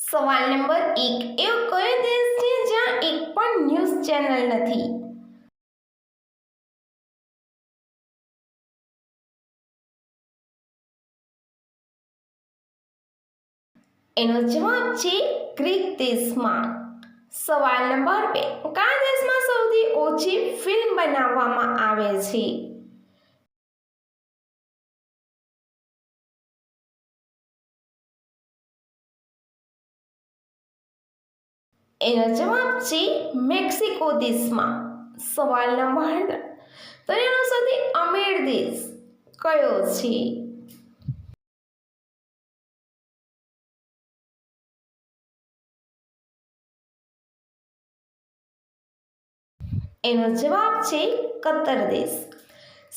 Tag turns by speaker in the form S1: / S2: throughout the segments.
S1: સવાલ નંબર 1. એવો કયો દેશ છે જ્યાં એક પણ ન્યૂઝ ચેનલ નથી? એનો જવાબ છે ગ્રીક દેશમાં. સવાલ નંબર 2. કયા દેશમાં સૌથી ઓછી ફિલ્મ બનાવવામાં આવે છે? એનો જવાબ છે મેક્સિકો દેશમાં. સવાલ નંબર 3. દુનિયાનો સૌથી અમીર દેશ કયો છે? એનો જવાબ છે કતર દેશ.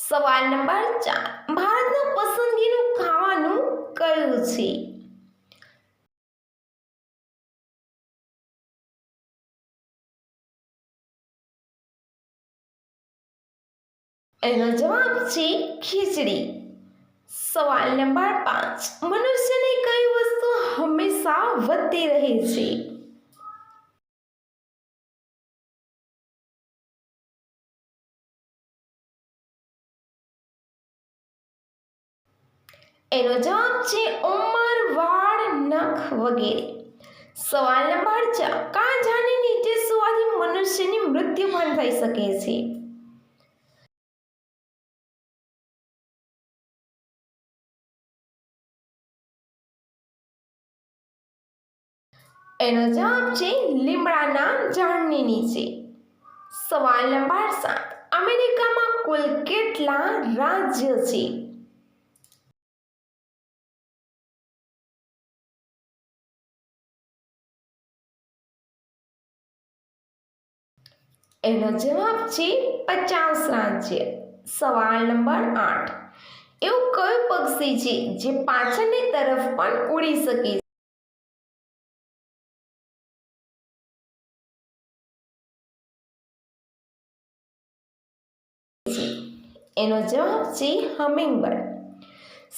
S1: સવાલ નંબર 4. ભારતનું પસંદગીનું ખાવાનું કયું છે? એનો જવાબ છે ખીચડી. સવાલ નંબર 5. મનુષ્યની કઈ વસ્તુ હંમેશા વધતી રહે છે? એનો જવાબ છે ઉંમર, વાળ, નખ વગેરે. સવાલ નંબર 6. કયા ઝાડની નીચે સુવાથી મનુષ્યની મૃત્યુ પણ થઈ શકે છે? એનો જવાબ છે લીમડાના ઝાડની નીચે. સવાલ નંબર 7. અમેરિકામાં કુલ કેટલા રાજ્ય છે? એનો જવાબ છે 50 રાજ્ય. સવાલ નંબર 8. એવું કયું પક્ષી છે જે પાછળની તરફ પણ ઉડી શકે છે? એનો જવાબ છે હમિંગબર્ડ.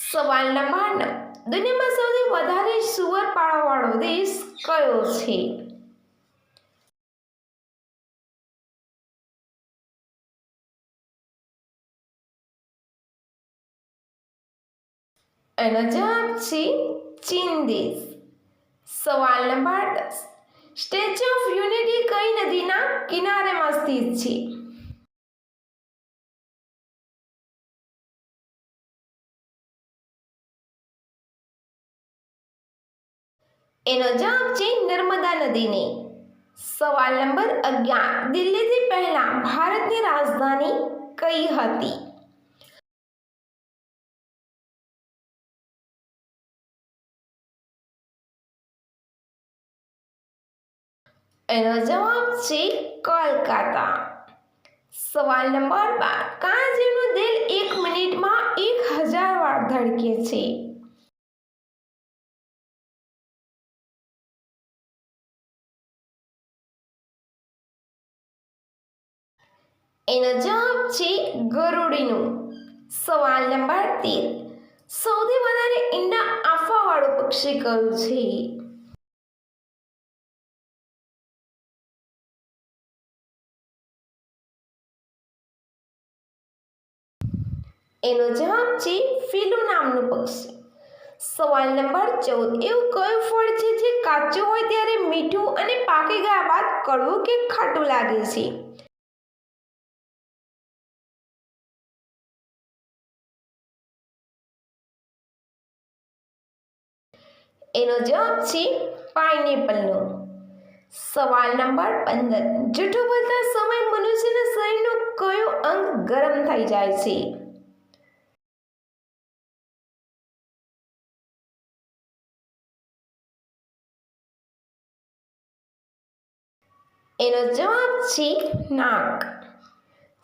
S1: સવાલ નંબર 9. દુનિયામાં સૌથી વધારે સુવર પાળવાવાળો દેશ કયો છે? એનો જવાબ છે ચીન દેશ. સવાલ નંબર 10. સ્ટેચ્યુ ઓફ યુનિટી કઈ નદીના કિનારેમાં સ્થિત છે? એનો જવાબ છે નર્મદા નદીની. સવાલ નંબર 11. દિલ્હીથી પહેલા ભારતની રાજધાની કઈ હતી? એનો જવાબ છે કોલકાતા. સવાલ નંબર 12. કયા જીવનું દિલ 1 મિનિટમાં 1000 વાર ધડકે છે? એનો જવાબ છે ગરુડીનું. સવાલ નંબર 13. સૌથી વધારે ઈંડા આપવાવાળું પક્ષી કયું છે? એનો જવાબ છે ફીલું નામનું પક્ષી. સવાલ નંબર 14. એવું કયું ફળ છે જે કાચું હોય ત્યારે મીઠું અને પાકી ગયા બાદ કડવું કે ખાટું લાગે છે? એનો જવાબ છે પાઇનેપલનો. સવાલ નંબર 15. જૂઠું બોલતા સમય મનુષ્યના શરીરનું કયું અંગ ગરમ થઈ જાય છે? એનો જવાબ છે નાક.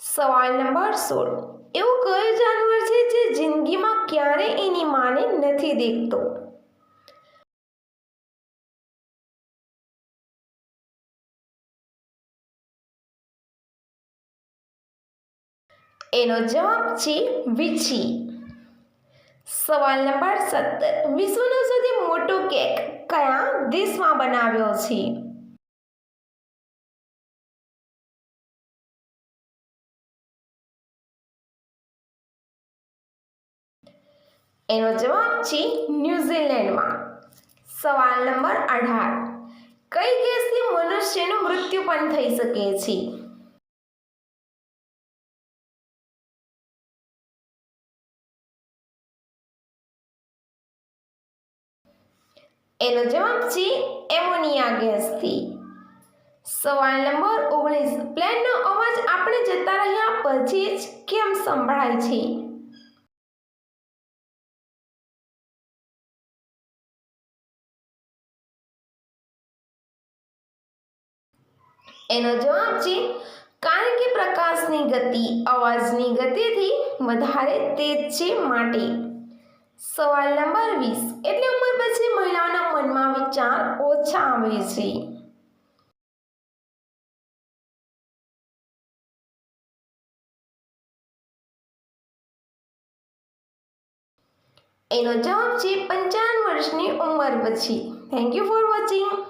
S1: સવાલ નંબર 16. એવું કયું જાનવર છે જે જિંદગીમાં ક્યારેય એની માને નથી દેખતો? એનો જવાબ છે વીંછી. સવાલ નંબર 17 વિશ્વનો સૌથી મોટો કેક કયા દેશમાં બનાવ્યો છે? એનો જવાબ છે ન્યુઝીલેન્ડમાં. સવાલ નંબર 18 કઈ ગેસથી મનુષ્યનું મૃત્યુ પણ થઈ શકે છે? એનો જવાબ છે એમોનિયા ગેસથી. સવાલ નંબર 19 પ્લેનનો અવાજ આપણે જતા રહ્યા પછી જ કેમ સંભળાય છે? એનો જવાબ છે કારણ કે પ્રકાશની ગતિ અવાજની ગતિથી વધારે તેજ છે માટે. સવાલ નંબર 20 એટલે ઉંમર પછી મહિલાઓના મનમાં વિચાર ઓછા આવે છે? એનો જવાબ છે 55 વર્ષની ઉંમર પછી. Thank you for watching.